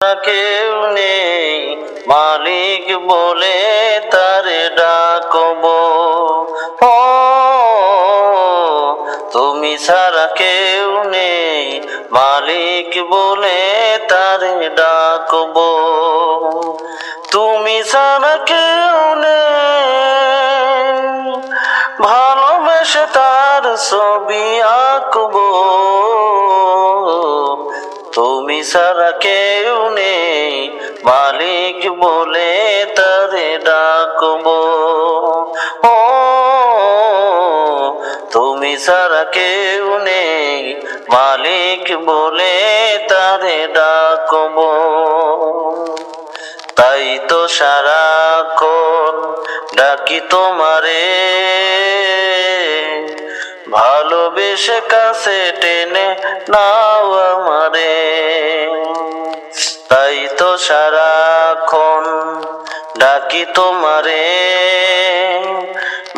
কেউ নেই মালিক বলে তারে ডাকবো। ও তুমি ছাড়া কেউ নেই মালিক বলে তারে ডাকবো। তুমি ছাড়া কেউ নেই ভালোবেসে তার ছবি আঁকবো। তুমি ছাড়া কেউ নেই মালিক বলে তারে ডাকবো। ও তুমি ছাড়া কেউ নেই মালিক বলে তারে ডাকবো। তাই তো সারাক্ষণ ডাকি তোমারে, ভালোবেসে কাছে টেনে নাও আমারে। তাই তো সারাক্ষণ ডাকি তোমারে,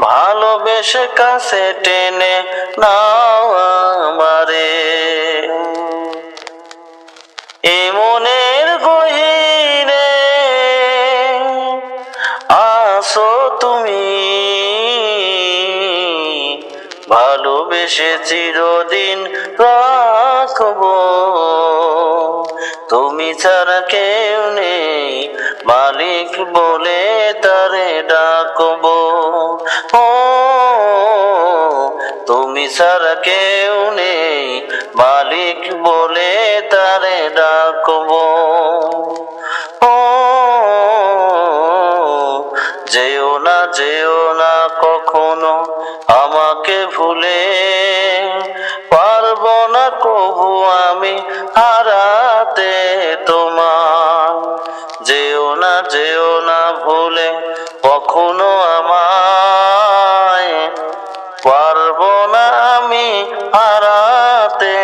ভালোবেসে কাছে টেনে নাও আমারে। এ মনের গহীনে আসো তুমি, ভালোবেসে চিরদিন রাখবো। তুমি ছাড়া কেউ নেই মালিক বলে তারে ডাকবো। ও তুমি ছাড়া কেউ নেই মালিক বলে তারে ডাকবো। ও যেও না কখনো আমাকে ভুলে, পারবো না কবু আমি হারাতে তোমার। যেও না ভুলে কখনো আমায়, পারবো না আমি হারাতে